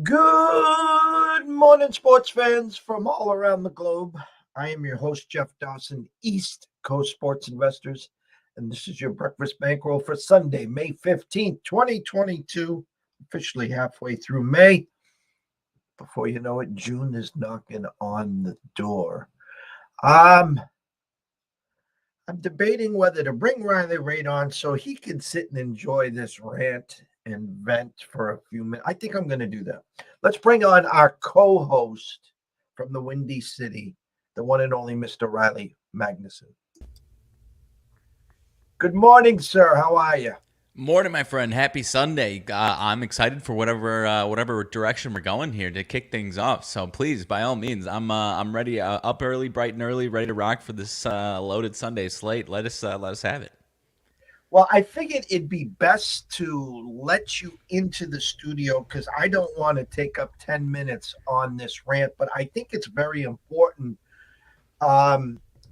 Good morning, sports fans from all around the globe. I am your host, Jeff Dawson, East Coast Sports Investors, and this is your breakfast bankroll for Sunday, May 15th, 2022, officially halfway through May. Before you know it, June is knocking on the door. Um, I'm debating whether to bring Riley Raid on so he can sit and enjoy this rant and vent for a few minutes. I think I'm going to do that. Let's bring on our co-host from the Windy City, the one and only Mr. Riley Magnuson. Good morning, sir. How are you? Morning, my friend. Happy Sunday. I'm excited for whatever direction we're going here to kick things off. So please, by all means, I'm ready. Up early, bright and early, ready to rock for this loaded Sunday slate. Let us have it. Well, I figured it'd be best to let you into the studio because I don't want to take up 10 minutes on this rant, but I think it's very important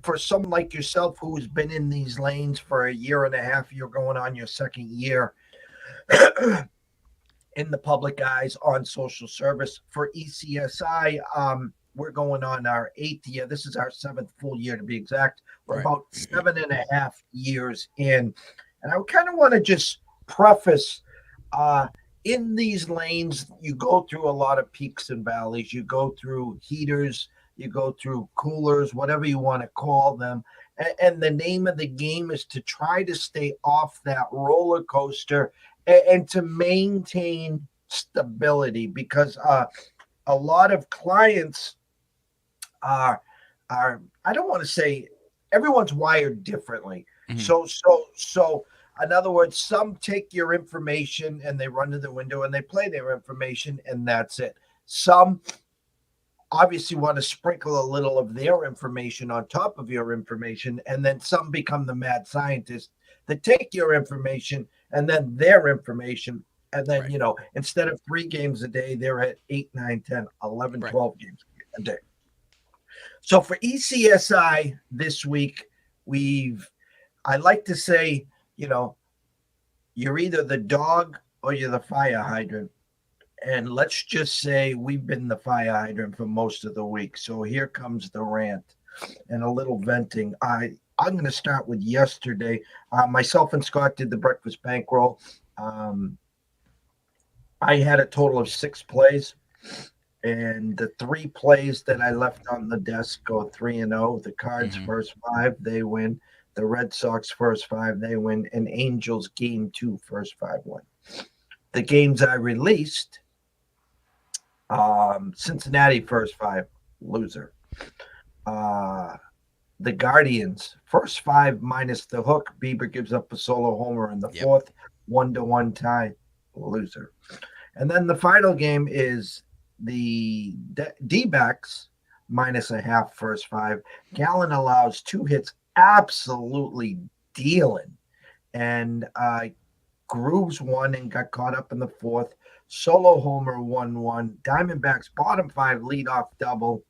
for someone like yourself who's been in these lanes for a year and a half. You're going on your second year in the public eyes on social service. For ECSI, we're going on our 8th year. This is our 7th full year to be exact. We're Right. about 7.5 years in. And I kind of want to just preface in these lanes, you go through a lot of peaks and valleys. You go through heaters, you go through coolers, whatever you want to call them. And the name of the game is to try to stay off that roller coaster and to maintain stability because a lot of clients are I don't want to say everyone's wired differently. Mhm. So in other words, some take your information and they run to the window and they play their information and that's it. Some obviously want to sprinkle a little of their information on top of your information, and then some become the mad scientists that take your information and then their information. And then, Right. instead of 3 games a day, they're at 8, 9, 10, 11, Right. 12 games a day. So for ECSI this week, I like to say, you know, you're either the dog or you're the fire hydrant. And let's just say we've been the fire hydrant for most of the week. So here comes the rant and a little venting. I'm going to start with yesterday. Myself and Scott did the breakfast bankroll. Um, I had a total of 6 plays, and the 3 plays that I left on the desk go 3-0. The Cards Hmm. first 5, they win. The Red Sox first 5, they win. And Angels game 2 first 5 win. The games I released, Cincinnati first 5, loser. Uh, the Guardians first 5 minus the hook. Bieber gives up a solo homer in the Yep. fourth, 1-1 tie, loser. And then the final game is the D-backs minus a half first 5. Gallen allows 2 hits, absolutely dealing. And Grooves won and got caught up in the fourth. Solo homer 1-1. Diamondbacks bottom 5 leadoff double.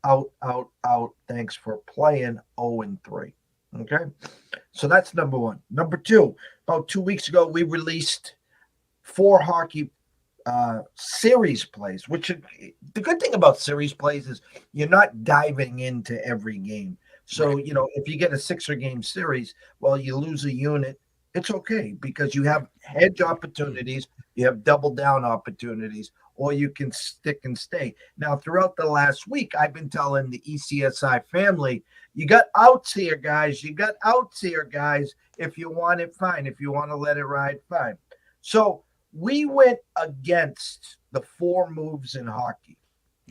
Out, out, out. Thanks for playing 0-3. Okay. So that's number one. Number two, about 2 weeks ago, we released 4 hockey series plays, which the good thing about series plays is you're not diving into every game. So, Right. if you get a 6 game series, well, you lose a unit, it's okay because you Right. have hedge opportunities, you have double down opportunities, or you can stick and stay. Now, throughout the last week, I've been telling the ECSI family, you got outs here, guys. You got outs here, guys. If you want it, fine. If you want to let it ride, fine. So, we went against the 4 moves in hockey.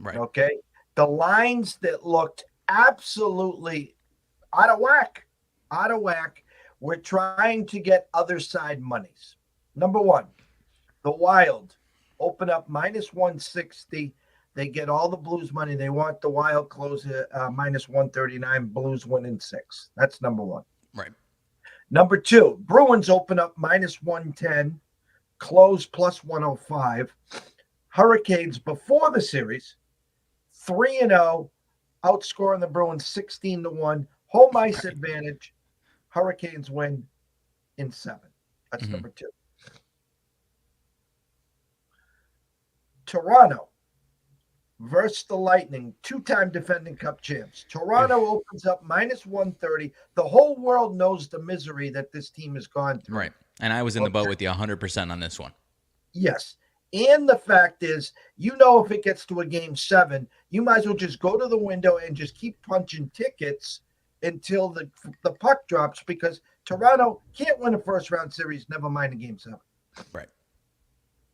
Right. Okay. The lines that looked absolutely out of whack, out of whack. We're trying to get other side monies. Number one, the Wild open up minus 160. They get all the Blues money. They want the Wild close at minus 139. Blues win in 6. That's number one. Right. Number two, Bruins open up minus 110. Close plus 105. Hurricanes before the series, 3-0, outscoring the Bruins 16-1. Home ice Right. advantage. Hurricanes win in 7. That's Hmm. number two. Toronto versus the Lightning, two-time defending Cup champs. Toronto opens up -130. The whole world knows the misery that this team has gone through. Right. And I was in the boat with you 100% on this one. Yes. And the fact is, if it gets to a game 7, you might as well just go to the window and just keep punching tickets until the puck drops, because Toronto can't win a first-round series, never mind a game 7. Right.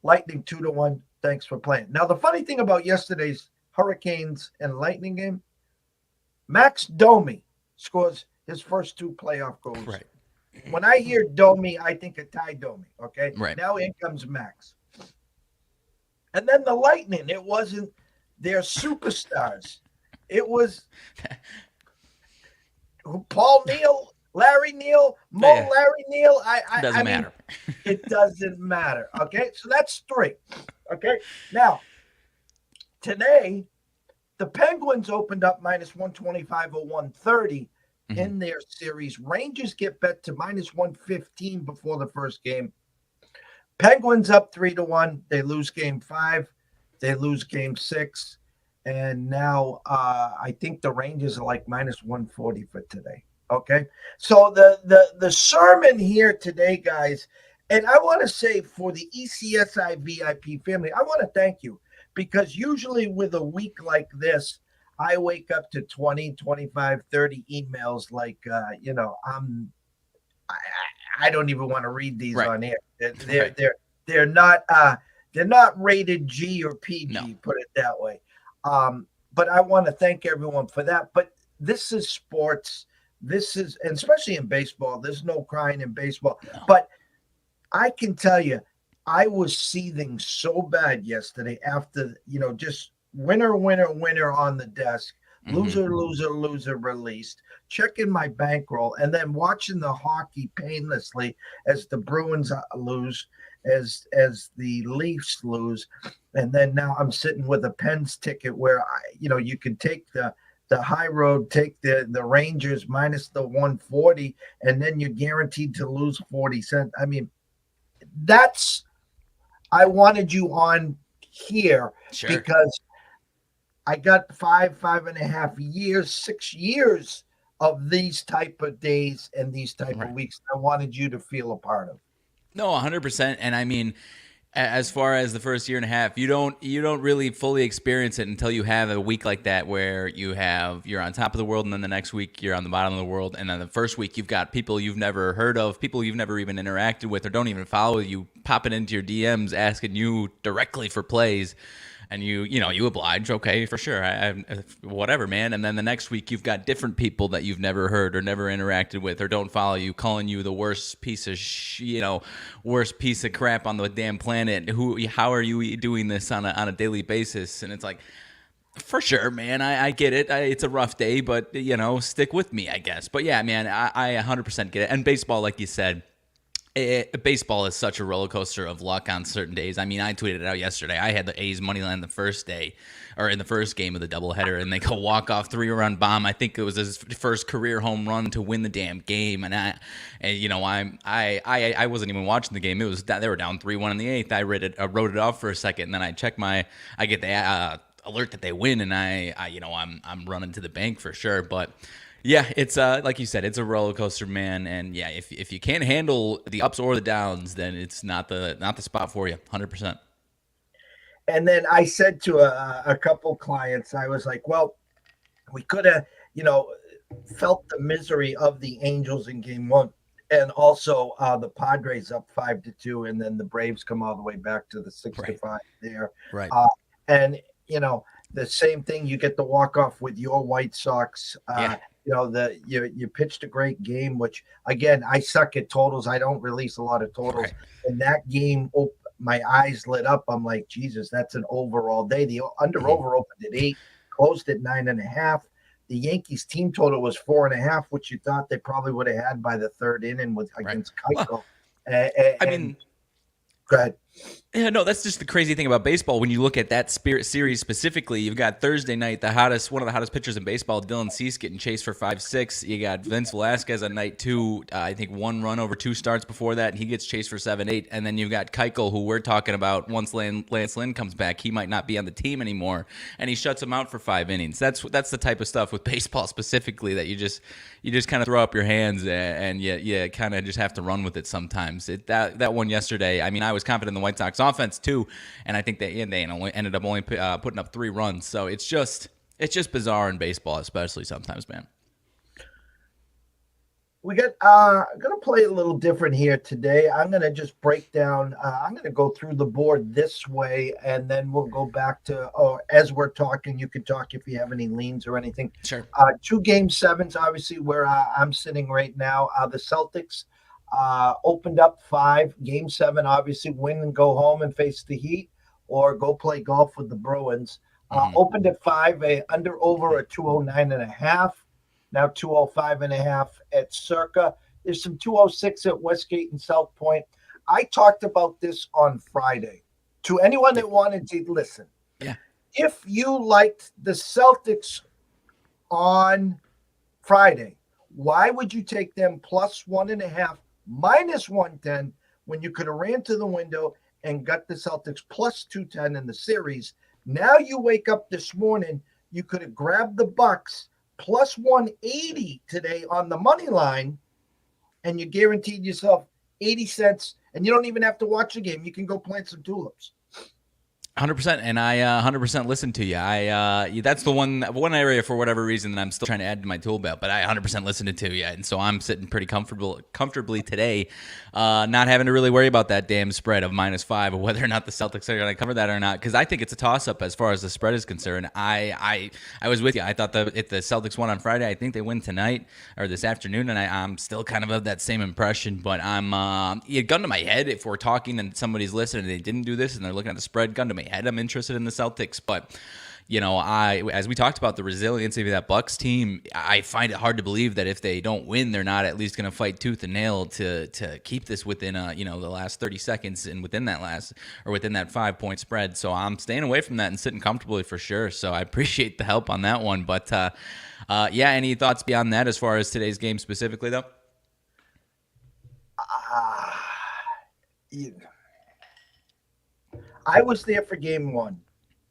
Lightning 2-1. Thanks for playing. Now, the funny thing about yesterday's Hurricanes and Lightning game, Max Domi scores his first 2 playoff goals. Right. When I hear Domi, I think of Ty Domi. Okay. Right. Now in comes Max. And then the Lightning, it wasn't their superstars. It was Paul Neal, Larry Neal, Larry Neal. Doesn't matter. It doesn't matter. Okay. So that's 3. Okay. Now, today, the Penguins opened up -125 or 130 in their series. Rangers get bet to -115 before the first game. Penguins up 3-1. They lose game 5. They lose game 6. And now I think the Rangers are like -140 for today. Okay. So the sermon here today, guys, and I want to say for the ECSI VIP family, I want to thank you, because usually with a week like this, I wake up to 20, 25, 30 emails like, I don't even want to read these on air. They're not rated G or PG, No. put it that way. But I want to thank everyone for that. But this is sports. This is, and especially in baseball, there's no crying in baseball. No. But I can tell you, I was seething so bad yesterday after, just winner on the desk, loser released, checking my bankroll, and then watching the hockey painlessly as the Bruins lose, as the Leafs lose. And then now I'm sitting with a Pens ticket where you can take the high road, take the Rangers minus the 140, and then you're guaranteed to lose 40 cents. I mean, I wanted you on here because I got 5.5 years, 6 years of these type of days and these type of weeks. I wanted you to feel a part of. No, 100%. And I mean, as far as the first year and a half, you don't really fully experience it until you have a week like that where you're on top of the world, and then the next week you're on the bottom of the world, and then the first week you've got people you've never heard of, people you've never even interacted with or don't even follow you, popping into your DMs asking you directly for plays. And you oblige, okay, for sure, whatever, man. And then the next week you've got different people that you've never heard or never interacted with or don't follow you, calling you the worst piece of worst piece of crap on the damn planet. How are you doing this on a daily basis? And it's like, for sure, man, I get it. It's a rough day, but stick with me, I guess. But yeah, man, I 100% get it. And baseball, like you said. Baseball is such a roller coaster of luck on certain days. I mean, I tweeted it out yesterday. I had the A's money line the first day, or in the first game of the doubleheader, and they go walk-off 3-run bomb. I think it was his first career home run to win the damn game. And I wasn't even watching the game. It was they were down 3-1 in the 8th. I wrote it off for a second, and then I get the alert that they win, and I'm running to the bank for sure. But yeah, it's like you said, it's a roller coaster, man. And yeah, if you can't handle the ups or the downs, then it's not the spot for you, 100%. And then I said to a couple clients, I was like, well, we could have, felt the misery of the Angels in game 1, and also the Padres up 5-2, and then the Braves come all the way back to the 6-5 there. Right. And the same thing, you get the walk-off with your White Sox. You pitched a great game, which, again, I suck at totals. I don't release a lot of totals. Right. And that game, my eyes lit up. I'm like, Jesus, that's an overall day. The over opened at 8, closed at 9.5. The Yankees team total was 4.5, which you thought they probably would have had by the third inning against Keiko. Well, I mean, go ahead. Yeah, no, that's just the crazy thing about baseball. When you look at that Spirit series specifically, you've got Thursday night, one of the hottest pitchers in baseball, Dylan Cease, getting chased for 5-6. You got Vince Velasquez on night two, I think 1 run over 2 starts before that, and he gets chased for 7-8. And then you've got Keuchel, who we're talking about. Once Lance Lynn comes back, he might not be on the team anymore, and he shuts him out for 5 innings. That's the type of stuff with baseball specifically that you just kind of throw up your hands and you kind of just have to run with it sometimes. That one yesterday, I mean, I was confident in the White Sox offense too, and I think they ended up only putting up 3 runs. So it's just bizarre in baseball, especially sometimes, man. We got gonna play a little different here today. I'm gonna just break down. I'm gonna go through the board this way, and then we'll go back to. Oh, as we're talking, you can talk if you have any leans or anything. Sure. 2 game sevens, obviously, where I'm sitting right now. The Celtics opened up 5. Game 7, obviously, win and go home and face the Heat, or go play golf with the Bruins. Opened at 5, under over a 209.5. Now 205.5 at Circa. There's some 206 at Westgate and South Point. I talked about this on Friday. To anyone that wanted to listen, yeah. If you liked the Celtics on Friday, why would you take them plus 1.5, minus 110, when you could have ran to the window and got the Celtics plus 210 in the series? Now you wake up this morning, you could have grabbed the Bucks plus 180 today on the money line, and you guaranteed yourself 80 cents, and you don't even have to watch the game. You can go plant some tulips. 100%, and I 100% listen to you. That's the one area for whatever reason that I'm still trying to add to my tool belt, but I 100% listened to you, and so I'm sitting pretty comfortably today, not having to really worry about that damn spread of -5 or whether or not the Celtics are going to cover that or not, because I think it's a toss-up as far as the spread is concerned. I was with you. I thought that if the Celtics won on Friday, I think they win tonight or this afternoon, and I'm still kind of that same impression, but I'm gun to my head, if we're talking and somebody's listening and they didn't do this and they're looking at the spread, gun to my head, I'm interested in the Celtics. But as we talked about the resiliency of that Bucks team, I find it hard to believe that if they don't win, they're not at least going to fight tooth and nail to keep this within the last 30 seconds and within that 5-point spread. So I'm staying away from that and sitting comfortably for sure. So I appreciate the help on that one. But any thoughts beyond that as far as today's game specifically, though? I was there for game 1.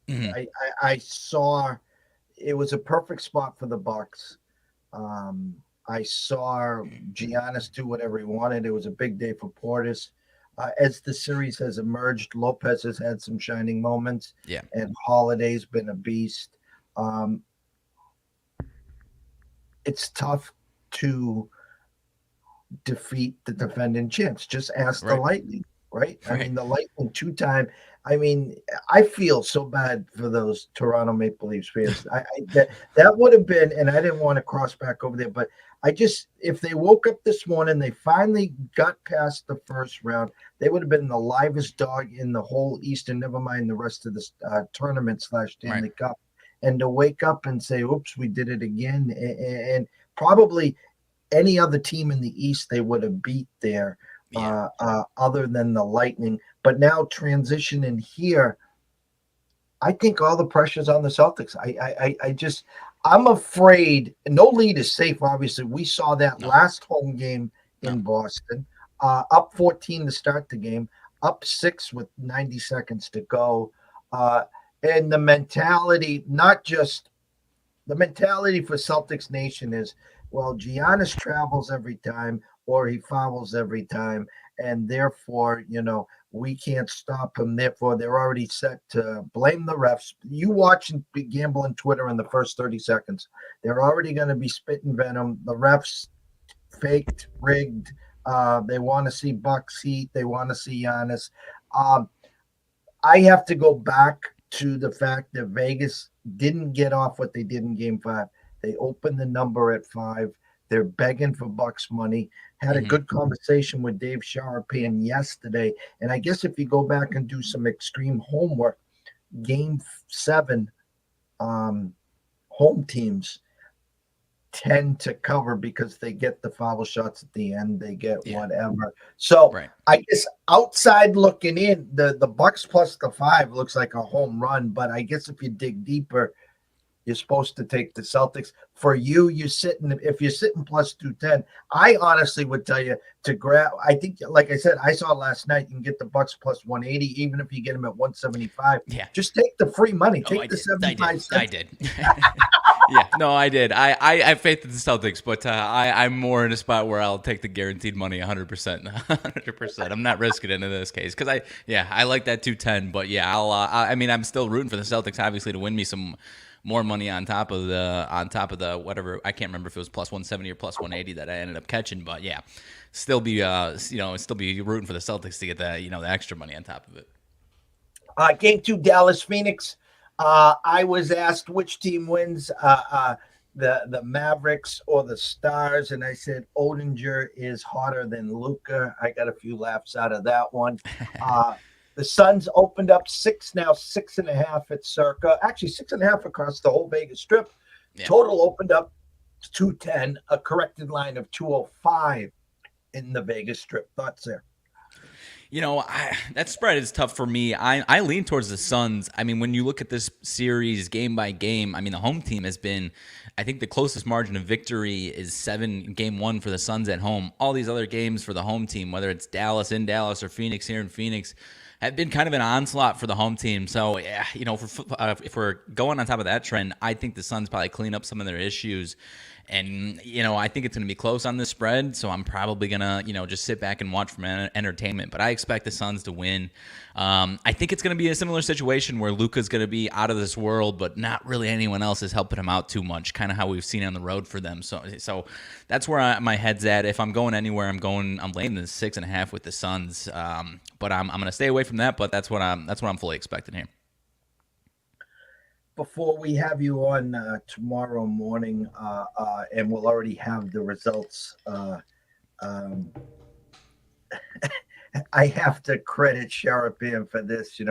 Mm-hmm. I saw it was a perfect spot for the Bucks. I saw Giannis do whatever he wanted. It was a big day for Portis. As the series has emerged, Lopez has had some shining moments. Yeah. And Holiday's been a beast. It's tough to defeat the defending champs. Just ask the Lightning, right? I mean, the Lightning 2-time. I mean, I feel so bad for those Toronto Maple Leafs fans. That would have been, and I didn't want to cross back over there, but if they woke up this morning, they finally got past the first round, they would have been the livest dog in the whole East, and never mind the rest of this tournament / Stanley Cup. And to wake up and say, oops, we did it again. And probably any other team in the East they would have beat there. Yeah. Other than the Lightning. But now transitioning here, I think all the pressure's on the Celtics. I'm afraid. No lead is safe, obviously. We saw that last home game in Boston. Up 14 to start the game, up 6 with 90 seconds to go. And the mentality, the mentality for Celtics Nation is, well, Giannis travels every time, or he fouls every time, and therefore, we can't stop him. Therefore, they're already set to blame the refs. You watch and gamble on Twitter in the first 30 seconds. They're already going to be spitting venom. The refs faked, rigged. They want to see Bucks Heat. They want to see Giannis. I have to go back to the fact that Vegas didn't get off what they did in Game 5. They opened the number at 5. They're begging for Bucks money. Had a good conversation with Dave Sharapan yesterday. And I guess if you go back and do some extreme homework, Game 7 home teams, tend to cover because they get the foul shots at the end, they get Yeah. whatever. So Right. I guess outside looking in, the Bucks plus the 5 looks like a home run, but I guess if you dig deeper, you're supposed to take the Celtics. For you, you're sitting, if you're sitting plus 210, I honestly would tell you to grab. I think, like I said, I saw last night, you can get the Bucks plus 180, even if you get them at 175. Yeah. Just take the free money. Oh, Take the 75 cents. I did. Yeah, no, I did. I have faith in the Celtics, but I'm more in a spot where I'll take the guaranteed money 100%. 100%. I'm not risking it in this case because I like that 210, but yeah, I mean, I'm still rooting for the Celtics, obviously, to win me some more money on top of the whatever. I can't remember if it was plus 170 or plus 180 that I ended up catching, but yeah, still be rooting for the Celtics to get the extra money on top of it. Game 2, Dallas Phoenix. I was asked which team wins, the Mavericks or the Stars, and I said Odinger is hotter than Luka. I got a few laughs out of that one. The Suns opened up 6.5 at Circa. Actually, 6.5 across the whole Vegas Strip. Yeah. Total opened up 210, a corrected line of 205 in the Vegas Strip. Thoughts there? That spread is tough for me. I lean towards the Suns. I mean, when you look at this series game by game, I mean, the home team has been, I think the closest margin of victory is 7 in game 1 for the Suns at home. All these other games for the home team, whether it's Dallas in Dallas or Phoenix here in Phoenix, have been kind of an onslaught for the home team. So, yeah, if we're going on top of that trend, I think the Suns probably clean up some of their issues. And, I think it's going to be close on this spread, so I'm probably going to, just sit back and watch from entertainment. But I expect the Suns to win. I think it's going to be a similar situation where Luka's going to be out of this world, but not really anyone else is helping him out too much, kind of how we've seen on the road for them. So that's where my head's at. If I'm going anywhere, I'm laying the 6.5 with the Suns. But I'm going to stay away from that, but that's what I'm fully expecting here. Before we have you on tomorrow morning, and we'll already have the results, I have to credit Sharapian for this.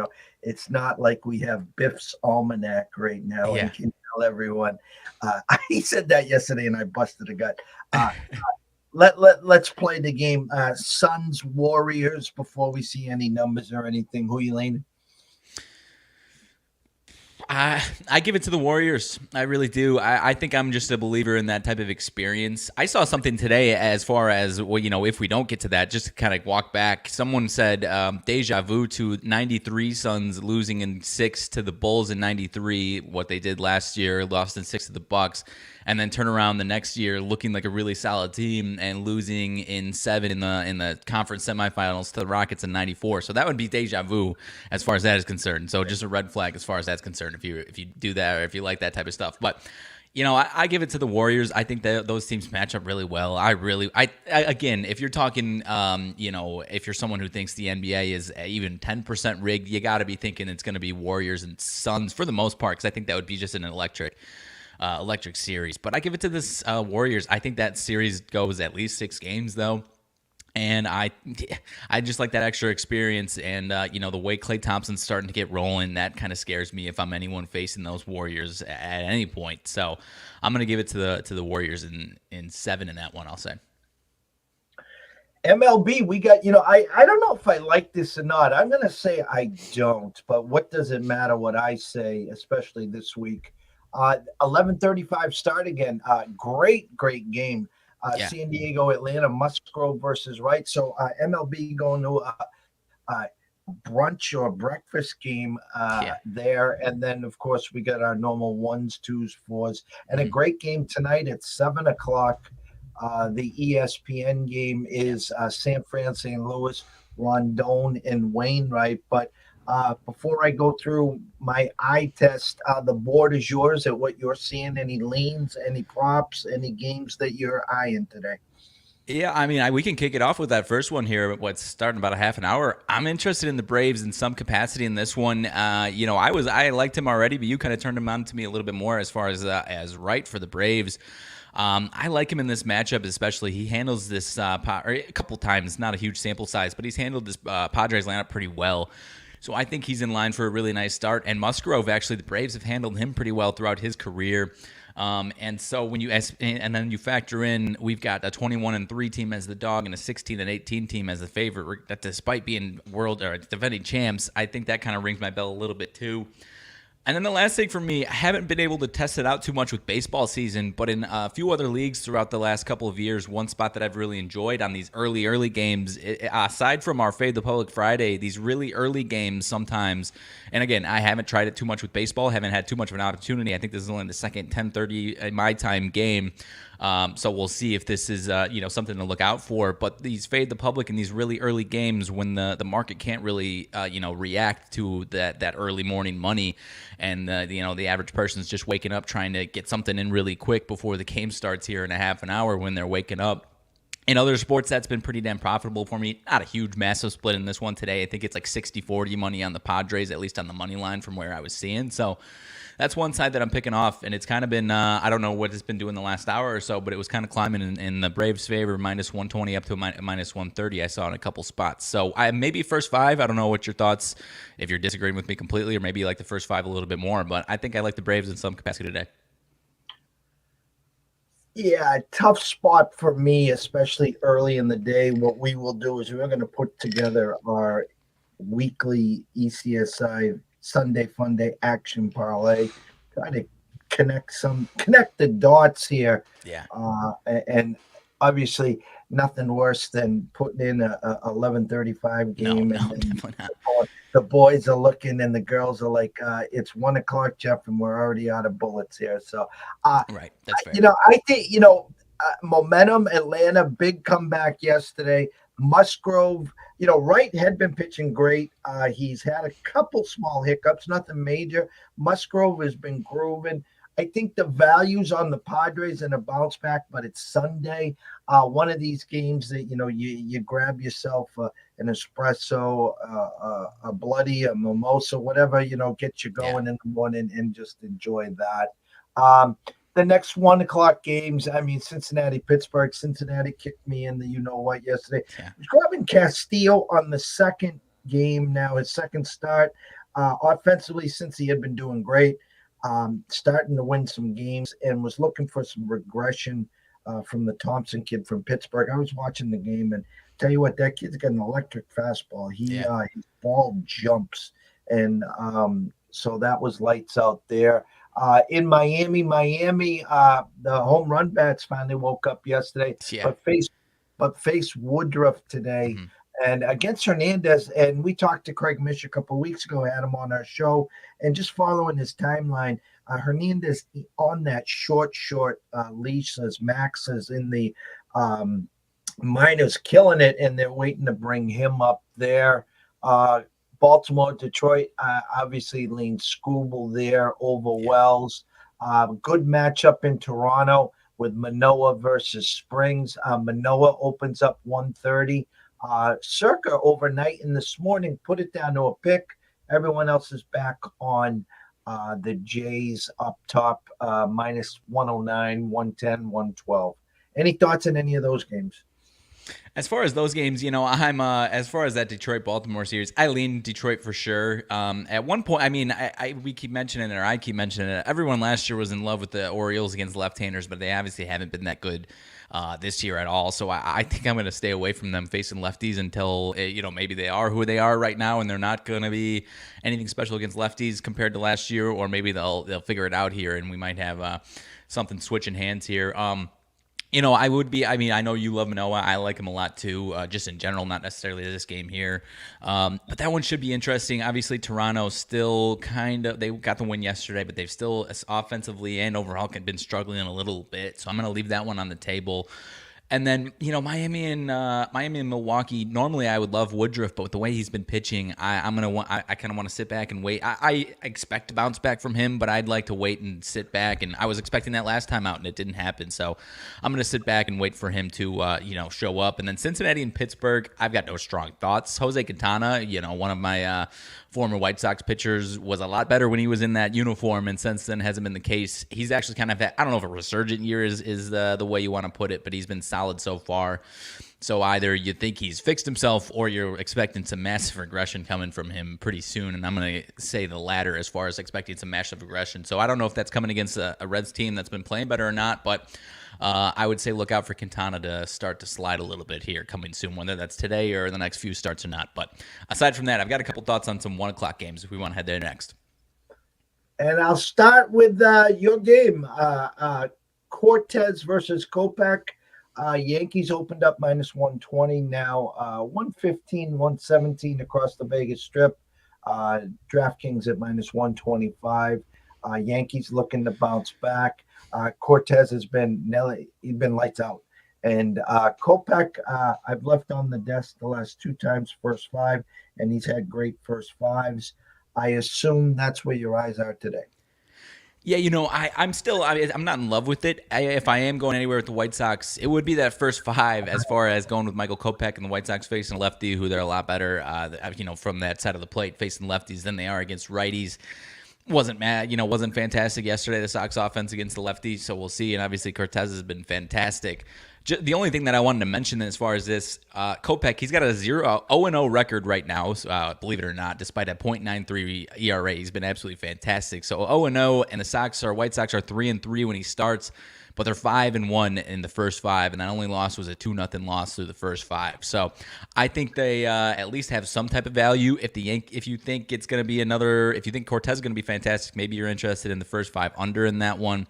It's not like we have Biff's Almanac right now. Yeah. And can tell everyone. He said that yesterday, and I busted a gut. Let's play the game. Suns Warriors. Before we see any numbers or anything, who you leaning? I give it to the Warriors. I really do. I think I'm just a believer in that type of experience. I saw something today as far as, if we don't get to that, just to kind of walk back. Someone said deja vu to 93 Suns losing in 6 to the Bulls in 93, what they did last year, lost in 6 to the Bucks, and then turn around the next year looking like a really solid team and losing in 7 in the conference semifinals to the Rockets in 94. So that would be deja vu as far as that is concerned. So just a red flag as far as that's concerned if you do that or if you like that type of stuff. But I give it to the Warriors. I think that those teams match up really well. Again, if you're talking, if you're someone who thinks the NBA is even 10% rigged, you got to be thinking it's going to be Warriors and Suns for the most part, because I think that would be just an electric series. But I give it to this Warriors. I think that series goes at least 6 games, though. And I just like that extra experience, and the way Klay Thompson's starting to get rolling, that kind of scares me if I'm anyone facing those Warriors at any point. So I'm going to give it to the Warriors in 7 in that one, I'll say. MLB, we got, I don't know if I like this or not. I'm going to say I don't, but what does it matter what I say, especially this week? 11:35 start again. Great game. Yeah. San Diego, Atlanta, Musgrove versus Wright. So MLB going to a brunch or breakfast game there. And then, of course, we got our normal 1s, 2s, 4s. And a great game tonight at 7 o'clock. The ESPN game is San Fran, St. Louis, Rondon, and Wainwright. But before I go through my eye test, the board is yours at what you're seeing. Any leans, any props, any games that you're eyeing today? Yeah, I mean, we can kick it off with that first one here. What's starting about a half an hour. I'm interested in the Braves in some capacity in this one. I liked him already, but you kind of turned him on to me a little bit more as far as right for the Braves. I like him in this matchup, especially. He handles this a couple times, not a huge sample size, but he's handled this Padres lineup pretty well. So I think he's in line for a really nice start. And Musgrove, actually, the Braves have handled him pretty well throughout his career. And so when and then you factor in, we've got a 21-3 team as the dog and a 16-18 team as the favorite. That despite being world or defending champs, I think that kind of rings my bell a little bit too. And then the last thing for me, I haven't been able to test it out too much with baseball season, but in a few other leagues throughout the last couple of years, one spot that I've really enjoyed on these early games, aside from our Fade the Public Friday, these really early games sometimes, and again, I haven't tried it too much with baseball, haven't had too much of an opportunity. I think this is only the second 10:30 my time game. So we'll see if this is something to look out for. But these Fade the Public in these really early games when the market can't really react to that early morning money, and the average person's just waking up trying to get something in really quick before the game starts here in a half an hour when they're waking up. In other sports, that's been pretty damn profitable for me. Not a huge, massive split in this one today. I think it's like 60-40 money on the Padres, at least on the money line from where I was seeing. So that's one side that I'm picking off, and it's kind of been, I don't know what it's been doing the last hour or so, but it was kind of climbing in the Braves' favor, -120 up to -130 I saw in a couple spots. So maybe first five. I don't know what your thoughts, if you're disagreeing with me completely, or maybe you like the first five a little bit more, but I think I like the Braves in some capacity today. Yeah, tough spot for me, especially early in the day. What we will do is we're going to put together our weekly ECSI Sunday FUNday action parlay. Try to connect the dots here. Yeah. And obviously nothing worse than putting in a 11:35 game. No, and definitely not. the boys are looking and the girls are like, it's 1 o'clock, Jeff, and we're already out of bullets here. So, right. That's fair. I think, momentum, Atlanta, big comeback yesterday. Musgrove, Wright had been pitching great. He's had a couple small hiccups, nothing major. Musgrove has been grooving. I think the value's on the Padres and a bounce back, but it's Sunday. One of these games that, you grab yourself an espresso, a bloody, a mimosa, whatever, get you going in the morning and just enjoy that. The next 1 o'clock games, Cincinnati, Pittsburgh. Cincinnati kicked me in the you-know-what yesterday. Yeah. Grabbing Castillo on the second game now, his second start. Offensively, since he had been doing great, starting to win some games and was looking for some regression from the Thompson kid from Pittsburgh. I was watching the game and tell you what, that kid's got an electric fastball. His ball jumps. And so that was lights out there. In Miami, the home run bats finally woke up yesterday, but faced Woodruff today. Mm-hmm. And against Hernandez, and we talked to Craig Mish a couple of weeks ago, had him on our show, and just following his timeline, Hernandez on that short leash, as Max is in the minors, killing it, and they're waiting to bring him up there. Baltimore, Detroit, obviously leans Scooble there over Wells. Good matchup in Toronto with Manoah versus Springs. Manoah opens up 130. Circa overnight and this morning put it down to a pick. Everyone else is back on the Jays up top, -109, 110, 112. Any thoughts on any of those games? As far as those games, I'm as far as that Detroit-Baltimore series, I lean Detroit for sure. At one point, we keep mentioning it, or I keep mentioning it. Everyone last year was in love with the Orioles against left-handers, but they obviously haven't been that good this year at all. So I think I'm going to stay away from them facing lefties until maybe they are who they are right now, and they're not going to be anything special against lefties compared to last year, or maybe they'll figure it out here, and we might have something switching hands here. I would be. I know you love Manoah. I like him a lot too, just in general, not necessarily this game here. But that one should be interesting. Obviously, Toronto still they got the win yesterday, but they've still offensively and overall been struggling a little bit. So I'm going to leave that one on the table. And then, Miami and Milwaukee. Normally, I would love Woodruff, but with the way he's been pitching, I kind of want to sit back and wait. I expect to bounce back from him, but I'd like to wait and sit back. And I was expecting that last time out, and it didn't happen. So I'm going to sit back and wait for him to, show up. And then Cincinnati and Pittsburgh, I've got no strong thoughts. Jose Quintana, one of my former White Sox pitchers was a lot better when he was in that uniform, and since then hasn't been the case. He's actually kind of had, I don't know if a resurgent year is the way you want to put it, but he's been solid so far. So either you think he's fixed himself or you're expecting some massive regression coming from him pretty soon, and I'm going to say the latter as far as expecting some massive regression. So I don't know if that's coming against a Reds team that's been playing better or not, but I would say look out for Quintana to start to slide a little bit here coming soon, whether that's today or the next few starts or not. But aside from that, I've got a couple thoughts on some 1 o'clock games if we want to head there next. And I'll start with your game, Cortez versus Kopech. Yankees opened up minus 120, now 115, 117 across the Vegas Strip. DraftKings at minus 125. Yankees looking to bounce back. Cortez he's been lights out. And Kopech, I've left on the desk the last 2 times, first 5, and he's had great first 5s. I assume that's where your eyes are today. Yeah, I'm not in love with it. If I am going anywhere with the White Sox, it would be that first 5 as far as going with Michael Kopech and the White Sox facing a lefty who they're a lot better, from that side of the plate facing lefties than they are against righties. Wasn't fantastic yesterday, the Sox offense against the lefties, so we'll see. And obviously Cortez has been fantastic. The only thing that I wanted to mention as far as this, Kopech, he's got a 0-0 record right now, believe it or not, despite a .93 ERA. He's been absolutely fantastic. So 0-0, and the White Sox are 3-3 when he starts, but they're 5-1 in the first 5, and that only loss was a 2-0 loss through the first 5. So I think they at least have some type of value. If you think it's going to be if you think Cortez is going to be fantastic, maybe you're interested in the first 5 under in that one.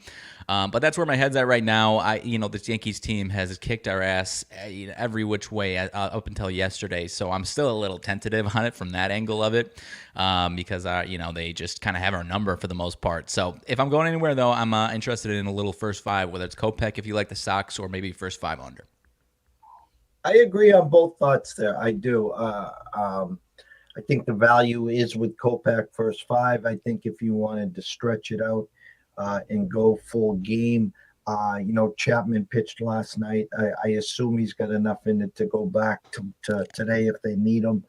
But that's where my head's at right now. This Yankees team has kicked our ass every which way up until yesterday. So I'm still a little tentative on it from that angle of it because, they just kind of have our number for the most part. So if I'm going anywhere, though, I'm interested in a little first 5, whether it's Kopech if you like the Sox or maybe first 5 under. I agree on both thoughts there. I do. I think the value is with Kopech first 5. I think if you wanted to stretch it out, and go full game. Chapman pitched last night. I assume he's got enough in it to go back to today if they need him.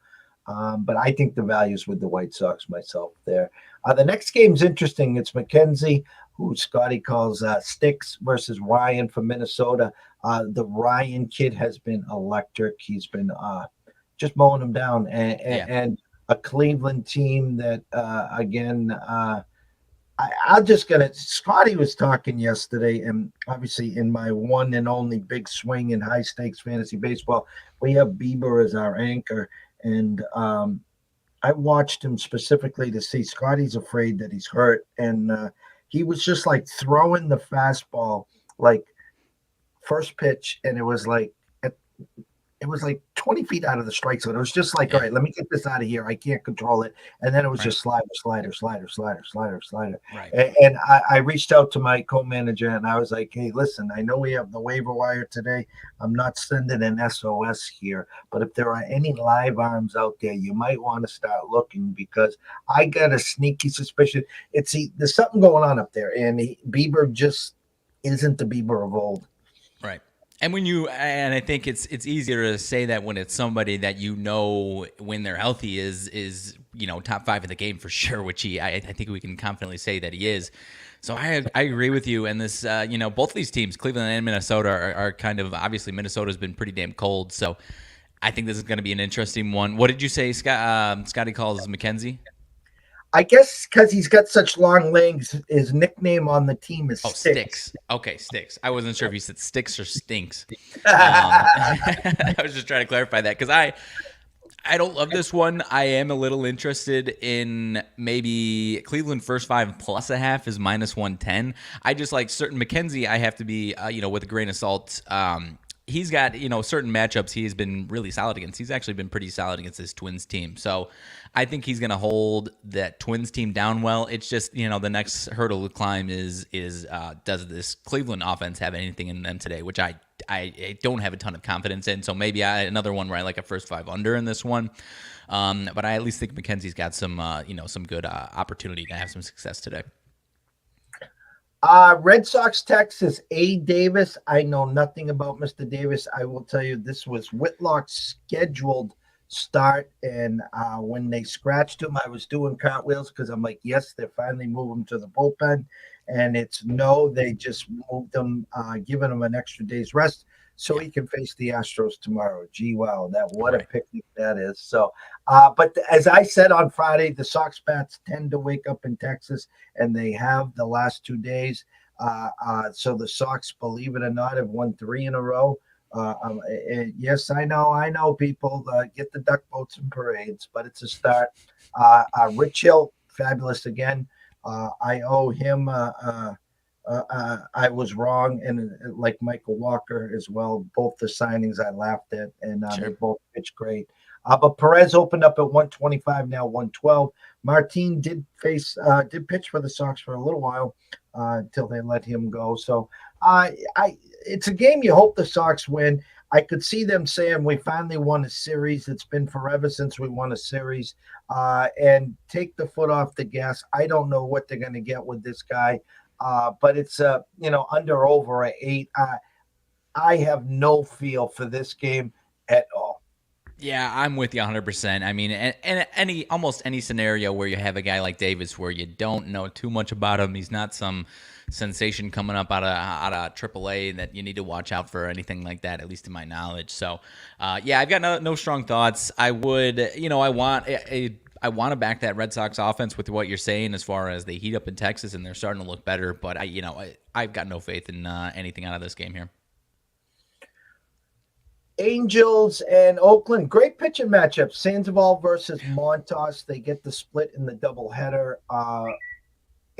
But I think the value's with the White Sox myself there. The next game's interesting. It's McKenzie, who Scotty calls Sticks, versus Ryan from Minnesota. The Ryan kid has been electric. He's been just mowing him down. And a Cleveland team that, again, Scotty was talking yesterday, and obviously in my one and only big swing in high stakes fantasy baseball, we have Bieber as our anchor. And I watched him specifically to see Scotty's afraid that he's hurt. And he was just like throwing the fastball, like first pitch. And it was like 20 feet out of the strike zone. It was just like, all right, let me get this out of here. I can't control it. And then it was just slider. Right. And I reached out to my co-manager and I was like, hey, listen, I know we have the waiver wire today. I'm not sending an SOS here, but if there are any live arms out there, you might want to start looking because I got a sneaky suspicion. There's something going on up there. And Bieber just isn't the Bieber of old. Right. And I think it's easier to say that when it's somebody that when they're healthy is top 5 in the game for sure, which I think we can confidently say that he is. So I agree with you. And this both of these teams, Cleveland and Minnesota, are kind of obviously Minnesota's been pretty damn cold. So I think this is going to be an interesting one. What did you say, Scotty calls McKenzie? I guess because he's got such long legs, his nickname on the team is Sticks. Okay, Sticks. I wasn't sure if you said Sticks or Stinks. I was just trying to clarify that because I don't love this one. I am a little interested in maybe Cleveland first 5 plus a half is minus 110. I just like certain McKenzie. I have to be with a grain of salt. He's got, certain matchups he has been really solid against. He's actually been pretty solid against this Twins team. So I think he's going to hold that Twins team down well. It's just, the next hurdle to climb is does this Cleveland offense have anything in them today, which I don't have a ton of confidence in. So maybe another one where I like a first 5 under in this one. But I at least think McKenzie's got some, some good opportunity to have some success today. Red Sox Texas, A. Davis. I know nothing about Mr. Davis. I will tell you this was Whitlock's scheduled start. And when they scratched him, I was doing cartwheels because I'm like, yes, they're finally moving him to the bullpen. And it's no, they just moved him, giving him an extra day's rest so Yeah. he can face the Astros tomorrow. Gee, wow, that what a Right. picnic that is. So, but as I said on Friday, the Sox bats tend to wake up in Texas, and they have the last 2 days. So the Sox, believe it or not, have won 3 in a row. Yes, I know, people get the duck boats and parades, but it's a start. Rich Hill, fabulous again. I owe him. I was wrong, and like Michael Walker as well. Both the signings I laughed at, and they Sure. both pitched great. But Perez opened up at 125, now 112. Martin did pitch for the Sox for a little while until they let him go. So it's a game you hope the Sox win. I could see them saying we finally won a series. It's been forever since we won a series, and take the foot off the gas. I don't know what they're going to get with this guy, but it's under over a 8. I have no feel for this game at all. Yeah, I'm with you 100%. I mean, and almost any scenario where you have a guy like Davis where you don't know too much about him, he's not some sensation coming up out of AAA that you need to watch out for or anything like that, at least in my knowledge. So, yeah, I've got no strong thoughts. I would, I want to back that Red Sox offense with what you're saying as far as they heat up in Texas and they're starting to look better. But I've got no faith in anything out of this game here. Angels and Oakland, great pitching matchup. Sandoval versus Montas. They get the split in the doubleheader.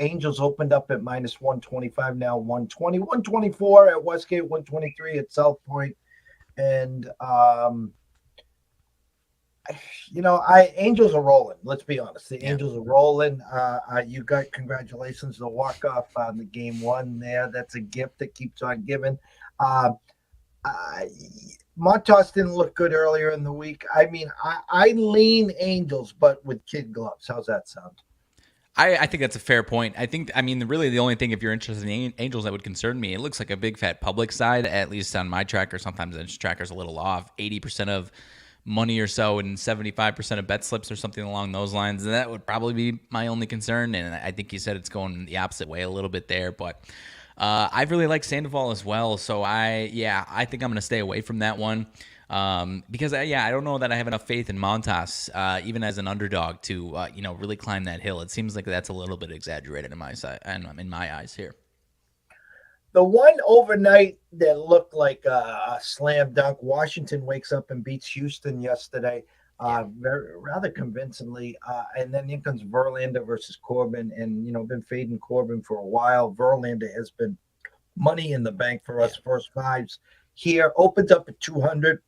Angels opened up at minus 125, now 120, 124 at Westgate, 123 at South Point. And, Angels are rolling. Let's be honest. The Yeah. Angels are rolling. You got congratulations, the walk-off on the game one there. That's a gift that keeps on giving. Montas didn't look good earlier in the week. I mean, I lean Angels, but with kid gloves. How's that sound? I think that's a fair point. Really the only thing, if you're interested in Angels, that would concern me, it looks like a big fat public side, at least on my tracker. Sometimes the tracker's a little off. 80% of money or so and 75% of bet slips or something along those lines. And that would probably be my only concern. And I think you said it's going the opposite way a little bit there. But I really like Sandoval as well. So I think I'm going to stay away from that one. Because I don't know that I have enough faith in Montas, even as an underdog, to really climb that hill. It seems like that's a little bit exaggerated in my side and in my eyes here. The one overnight that looked like a slam dunk. Washington wakes up and beats Houston yesterday, rather convincingly. And then in comes Verlander versus Corbin, and been fading Corbin for a while. Verlander has been money in the bank for us. First fives here opens up at 200.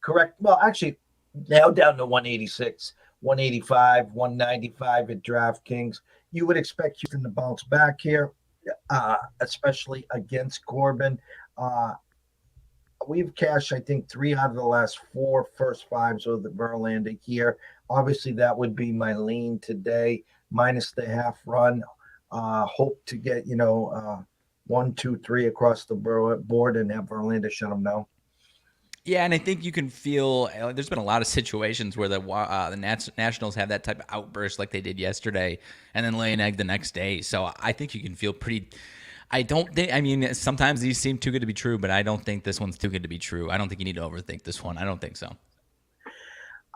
Correct. Well, actually, now down to 186, 185, 195 at DraftKings. You would expect Houston to bounce back here, especially against Corbin. We've cashed, I think, 3 out of the last 4 first fives with the Verlander here. Obviously, that would be my lean today, minus the half run. Hope to get, 1, 2, 3 across the board and have Verlander shut them down. Yeah, and I think you can feel there's been a lot of situations where the Nationals have that type of outburst like they did yesterday and then lay an egg the next day. So I think you can feel pretty – sometimes these seem too good to be true, but I don't think this one's too good to be true. I don't think you need to overthink this one. I don't think so.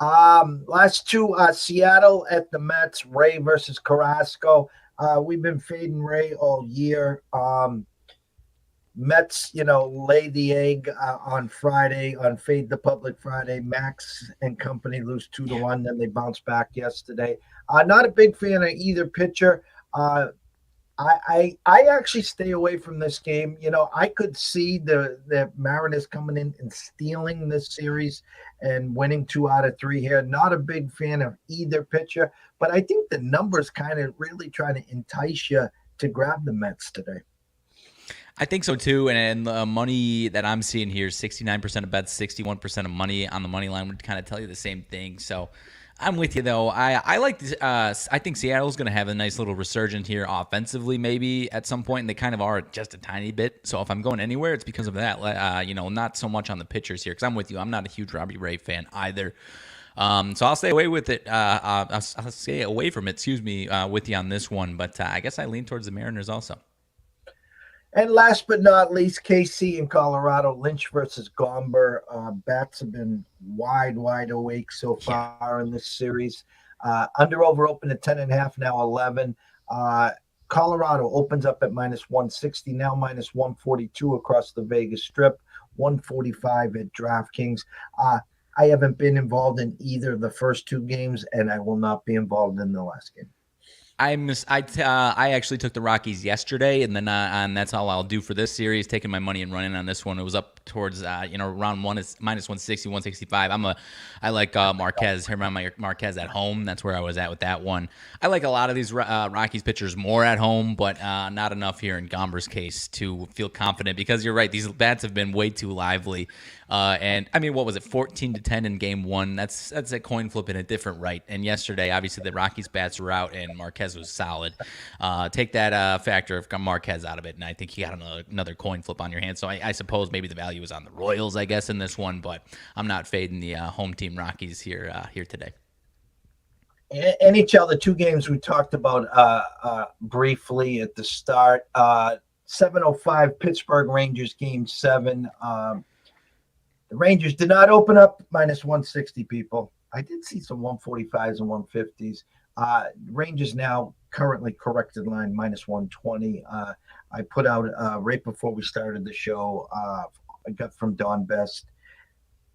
Last two, Seattle at the Mets, Ray versus Carrasco. We've been fading Ray all year. Mets, lay the egg on Friday, on Fade the Public Friday. Max and company lose 2-1, then they bounce back yesterday. Not a big fan of either pitcher. I actually stay away from this game. I could see the Mariners coming in and stealing this series and winning 2 out of 3 here. Not a big fan of either pitcher, but I think the numbers kind of really try to entice you to grab the Mets today. I think so too, and the money that I'm seeing here, 69% of bets, 61% of money on the money line would kind of tell you the same thing. So I'm with you though. I like this. I think Seattle's going to have a nice little resurgence here offensively, maybe at some point, and they kind of are just a tiny bit. So if I'm going anywhere, it's because of that. Not so much on the pitchers here, because I'm with you. I'm not a huge Robbie Ray fan either. So I'll stay away with it. I'll stay away from it. Excuse me, with you on this one. But I guess I lean towards the Mariners also. And last but not least, KC in Colorado, Lynch versus Gomber. Bats have been wide awake so far in this series. Under over open at 10.5, now 11. Colorado opens up at minus 160, now minus 142 across the Vegas Strip, 145 at DraftKings. I haven't been involved in either of the first two games, and I will not be involved in the last game. I actually took the Rockies yesterday, and then and that's all I'll do for this series. Taking my money and running on this one. It was up towards around minus 160, 165. I like Marquez. Herman Marquez at home. That's where I was at with that one. I like a lot of these Rockies pitchers more at home, but not enough here in Gomber's case to feel confident, because you're right. These bats have been way too lively. And I mean, what was it, 14-10 in game one? That's a coin flip in a different right. And yesterday, obviously, the Rockies bats were out and Marquez was solid. Take that factor of Marquez out of it, and I think you got another coin flip on your hands. So I suppose maybe the value is on the Royals, I guess, in this one, but I'm not fading the home team Rockies here today. NHL, the two games we talked about briefly at the start. 7:05 Pittsburgh Rangers game 7. The Rangers did not open up minus 160, people. I did see some 145s and 150s. Rangers now currently corrected line minus 120. I put out right before we started the show. I got from Don Best.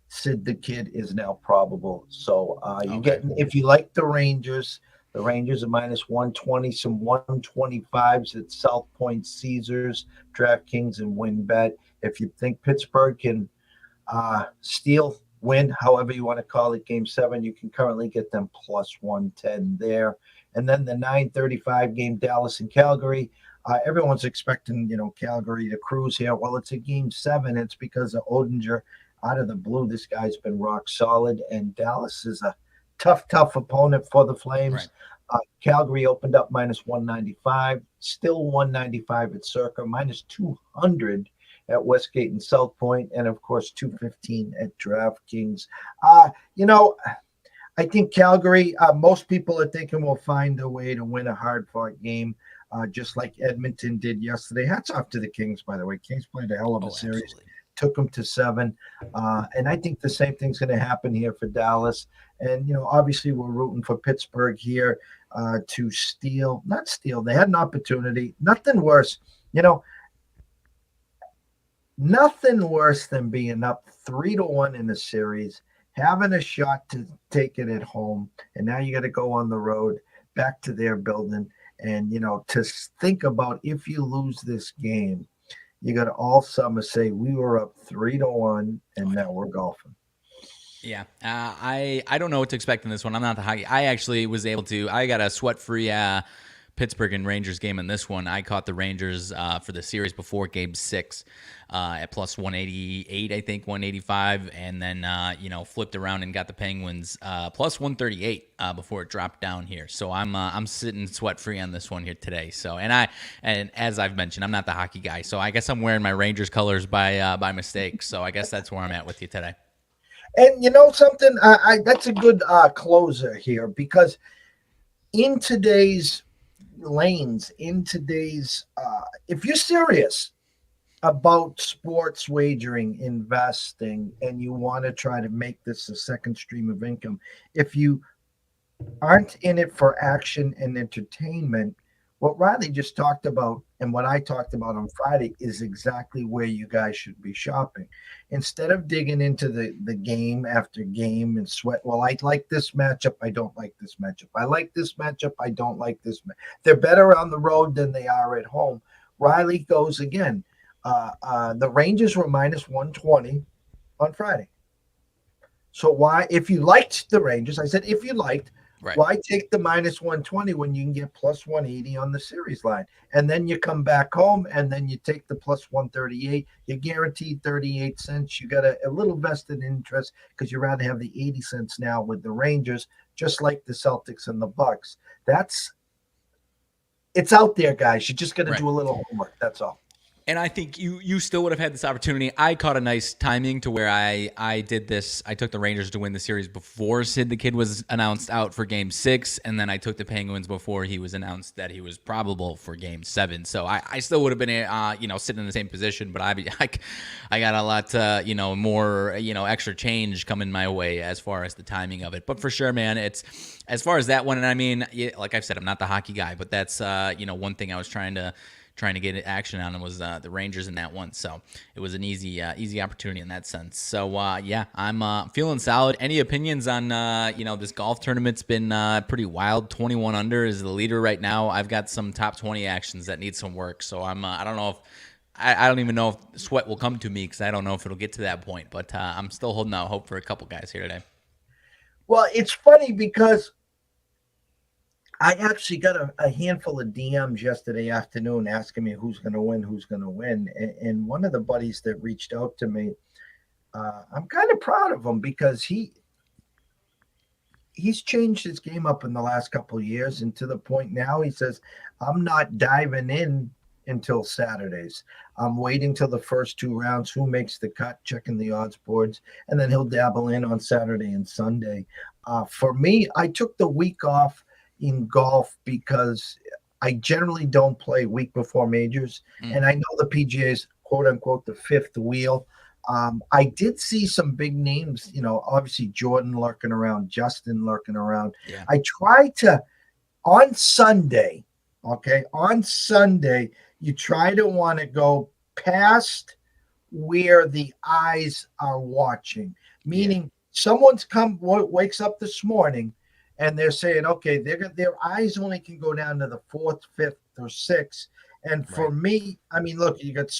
Sid the Kid is now probable. So you get, if you like the Rangers are minus 120, some 125s at South Point, Caesars, DraftKings, and WinBet. If you think Pittsburgh can steal, win, however you want to call it, game 7, you can currently get them plus 110 there. And then the 9:35 game, Dallas and Calgary. Everyone's expecting, Calgary to cruise here. Well, it's a game 7. It's because of Odinger. Out of the blue, this guy's been rock solid, and Dallas is a tough opponent for the Flames. Right. Calgary opened up minus 195, still 195 at Circa, minus 200 at Westgate and South Point, and of course 215 at DraftKings. I think Calgary, most people are thinking will find a way to win a hard-fought game, just like Edmonton did yesterday. Hats off to the Kings, by the way. Kings played a hell of a series. Absolutely. Took them to 7. And I think the same thing's going to happen here for Dallas. And, obviously we're rooting for Pittsburgh here to not steal. They had an opportunity. Nothing worse than being up 3-1 in the series, having a shot to take it at home. And now you got to go on the road back to their building. And, to think about if you lose this game, you got to all summer say we were up 3-1 and now we're golfing. Yeah, I don't know what to expect in this one. I'm not the hockey. I actually was able to. I got a sweat-free Pittsburgh and Rangers game in this one. I caught the Rangers for the series before Game 6 at plus 188, I think 185, and then flipped around and got the Penguins plus 138 before it dropped down here. So I'm sitting sweat free on this one here today. So and as I've mentioned, I'm not the hockey guy, so I guess I'm wearing my Rangers colors by mistake. So I guess that's where I'm at with you today. And something, that's a good closer here, because in today's lanes, if you're serious about sports wagering, investing, and you want to try to make this a second stream of income, if you aren't in it for action and entertainment, what Riley just talked about and what I talked about on Friday is exactly where you guys should be shopping. Instead of digging into the game after game and sweat, well, I like this matchup, I don't like this matchup. I like this matchup, I don't like this. They're better on the road than they are at home. Riley goes again. The Rangers were minus 120 on Friday. So why, if you liked the Rangers, I said if you liked, right, why take the minus 120 when you can get plus 180 on the series line? And then you come back home and then you take the plus 138. You're guaranteed 38 cents. You got a little vested interest because you'd rather have the 80 cents now with the Rangers just like the Celtics and the Bucks. It's out there, guys. You just got to Right. do a little homework. That's all. And I think you still would have had this opportunity. I caught a nice timing to where I did this. I took the Rangers to win the series before Sid the Kid was announced out for Game 6, and then I took the Penguins before he was announced that he was probable for Game 7. So I still would have been sitting in the same position, but I got a lot more extra change coming my way as far as the timing of it. But for sure, man, it's as far as that one. And I mean, like I've said, I'm not the hockey guy, but that's one thing I was trying to get action on was the Rangers in that one. So it was an easy opportunity in that sense. So yeah, I'm feeling solid. Any opinions on this golf tournament's been pretty wild. 21 under is the leader right now. I've got some top 20 actions that need some work. So I don't know if I don't even know if sweat will come to me because I don't know if it'll get to that point. But I'm still holding out hope for a couple guys here today. Well, it's funny because I actually got a handful of DMs yesterday afternoon asking me who's going to win. And one of the buddies that reached out to me, I'm kind of proud of him because he's changed his game up in the last couple of years, and to the point now he says, I'm not diving in until Saturdays. I'm waiting till the first 2 rounds, who makes the cut, checking the odds boards, and then he'll dabble in on Saturday and Sunday. For me, I took the week off in golf because I generally don't play week before majors, and I know the PGA is quote unquote the fifth wheel. I did see some big names, obviously Jordan lurking around, Justin lurking around. Yeah. I try to on Sunday, you try to want to go past where the eyes are watching, meaning someone's wakes up this morning and they're saying, okay, their eyes only can go down to the 4th, 5th, or 6th. And for me, I mean, look, you got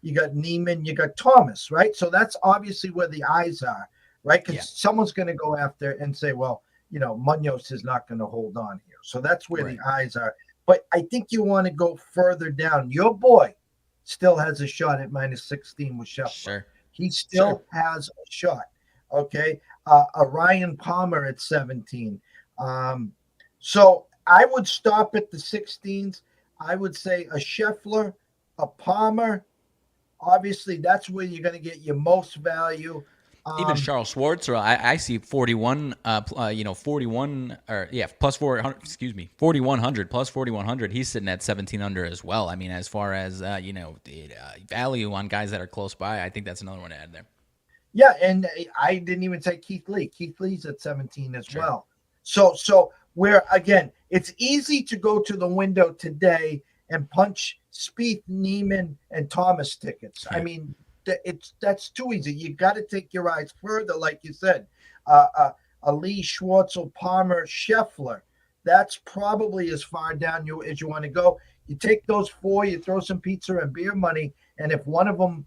Neiman, you got Thomas, right? So that's obviously where the eyes are, right? Because someone's going to go after and say, well, Munoz is not going to hold on here. So that's where the eyes are. But I think you want to go further down. Your boy still has a shot at -16 with Scheffler. Sure. He still has a shot. Okay. A Ryan Palmer at 17. So I would stop at the 16s. I would say a Scheffler, a Palmer. Obviously, that's where you're going to get your most value. Even Charles Schwartz, or I see 41, 41, or plus 400, 4,100, plus 4,100. He's sitting at 17 under as well. I mean, as far as, the value on guys that are close by, I think that's another one to add there. Yeah, and I didn't even say Keith Lee. Keith Lee's at 17 as well. So where, again, it's easy to go to the window today and punch Spieth, Neiman, and Thomas tickets. I mean, that's too easy. You got to take your eyes further, like you said. A Lee, Schwartzel, Palmer, Scheffler. That's probably as far down as you want to go. You take those 4, you throw some pizza and beer money, and if one of them,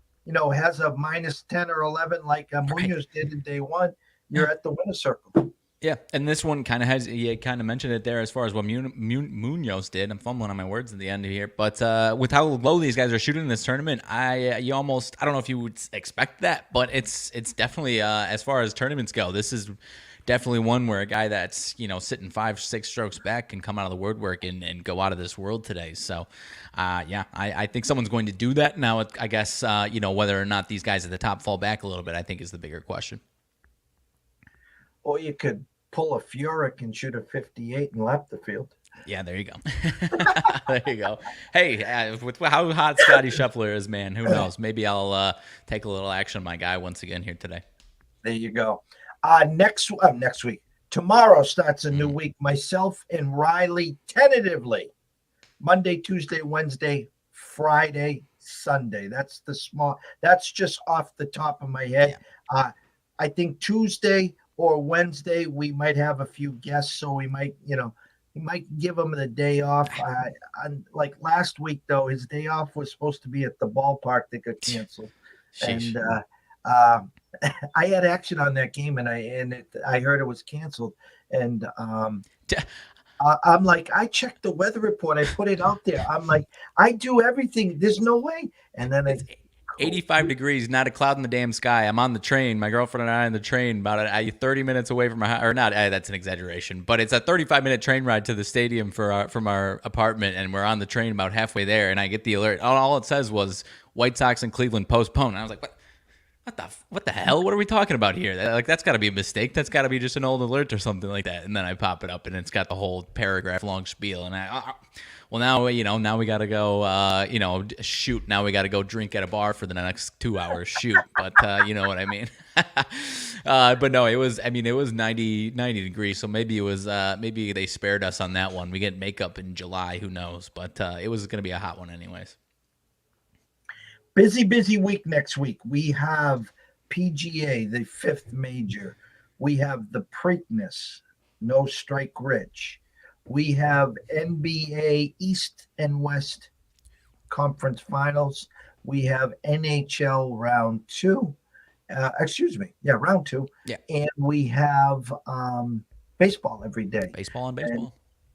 has a -10 or 11 like Munoz did in day 1, you're at the winner's circle. Yeah, and this one kind of has, you kind of mentioned it there as far as what Munoz did. I'm fumbling on my words at the end here. But with how low these guys are shooting in this tournament, I don't know if you would expect that, but it's definitely, as far as tournaments go, this is definitely one where a guy that's, sitting 5-6 strokes back can come out of the woodwork and go out of this world today. So, I think someone's going to do that. Now, I guess, whether or not these guys at the top fall back a little bit, I think is the bigger question. Or you could pull a Furyk and shoot a 58 and lap the field. Yeah, there you go. There you go. Hey, with how hot Scotty Scheffler is, man, who knows? Maybe I'll take a little action on my guy once again here today. There you go. Next week. Tomorrow starts a new week. Myself and Riley tentatively. Monday, Tuesday, Wednesday, Friday, Sunday. That's just off the top of my head. Yeah. I think Tuesday or Wednesday, we might have a few guests, so we might, give them the day off. Like last week, though, his day off was supposed to be at the ballpark that got canceled. Sheesh. And I had action on that game, and I heard it was canceled. And I'm like, I checked the weather report. I put it out there. I'm like, I do everything. There's no way. And then 85 degrees, not a cloud in the damn sky. I'm on the train. My girlfriend and I are on the train about 30 minutes away from our house. Or not, that's an exaggeration. But it's a 35-minute train ride to the stadium from our apartment, and we're on the train about halfway there, and I get the alert. All it says was White Sox and Cleveland postponed. And I was like, what the hell? What are we talking about here? That's got to be a mistake. That's got to be just an old alert or something like that. And then I pop it up, and it's got the whole paragraph long spiel. And well, now we got to go, shoot. Now we got to go drink at a bar for the next 2 hours. Shoot. But you know what I mean? But no, it was 90 degrees. So maybe maybe they spared us on that one. We get makeup in July. Who knows? But it was going to be a hot one anyways. Busy week next week. We have PGA, the 5th major. We have the Preakness, No Strike Rich. We have NBA East and West Conference Finals. We have NHL Round 2. Round 2. Yeah. And we have baseball every day. Baseball.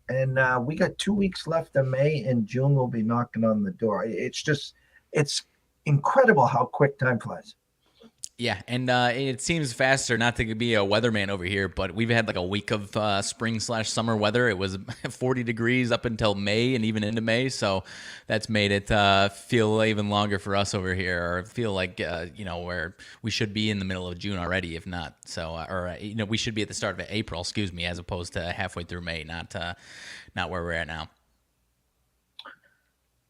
And we got 2 weeks left of May, and June will be knocking on the door. It's incredible how quick time flies. Yeah, and it seems faster, not to be a weatherman over here, but we've had like a week of spring/summer weather. It was 40 degrees up until May and even into May, so that's made it feel even longer for us over here, or feel like, where we should be in the middle of June already, if not. So, we should be at the start of April, as opposed to halfway through May, not where we're at now.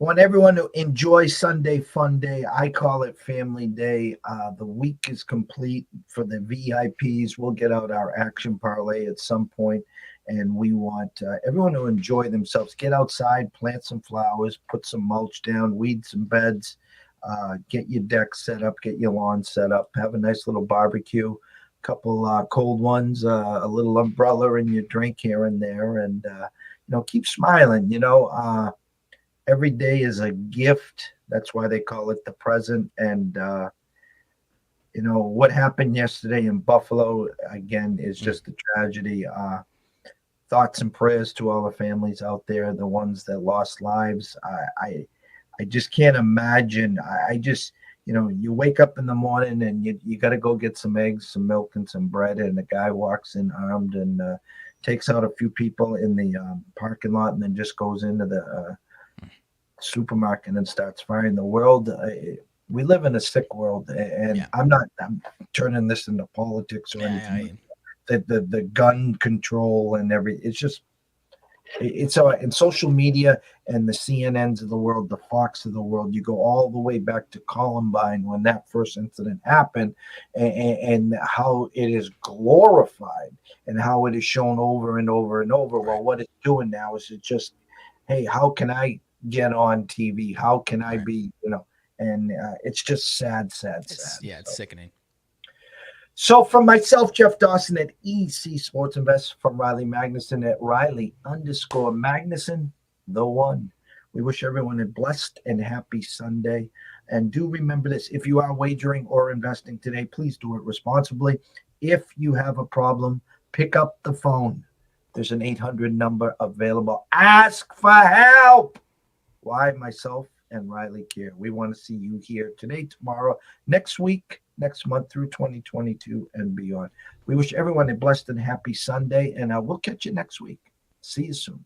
I want everyone to enjoy Sunday Fun Day. I call it Family Day. The week is complete for the VIPs. We'll get out our action parlay at some point, and we want everyone to enjoy themselves. Get outside, plant some flowers, put some mulch down, weed some beds, get your deck set up, get your lawn set up, have a nice little barbecue, a couple cold ones, a little umbrella in your drink here and there, and keep smiling. Every day is a gift. That's why they call it the present. And, what happened yesterday in Buffalo, again, is just a tragedy. Thoughts and prayers to all the families out there, the ones that lost lives. I just can't imagine. You wake up in the morning and you got to go get some eggs, some milk, and some bread. And a guy walks in armed and takes out a few people in the parking lot, and then just goes into the supermarket and starts firing. The world, we live in a sick world, and yeah. I'm turning this into politics or anything. The gun control and it's in social media and the CNNs of the world, the Fox of the world. You go all the way back to Columbine when that first incident happened, and how it is glorified and how it is shown over and over and over. Well, what it's doing now is it just, hey, how can I get on TV? How can I be, and it's just sad. It's sickening. So from myself, Jeff Dawson at EC Sports Invest, from Riley Magnuson at Riley_Magnuson, the one. We wish everyone a blessed and happy Sunday. And do remember this, if you are wagering or investing today, please do it responsibly. If you have a problem, pick up the phone. There's an 800 number available. Ask for help. Why? Myself and Riley care. We want to see you here today, tomorrow, next week, next month, through 2022 and beyond. We wish everyone a blessed and happy Sunday, and we'll catch you next week. See you soon.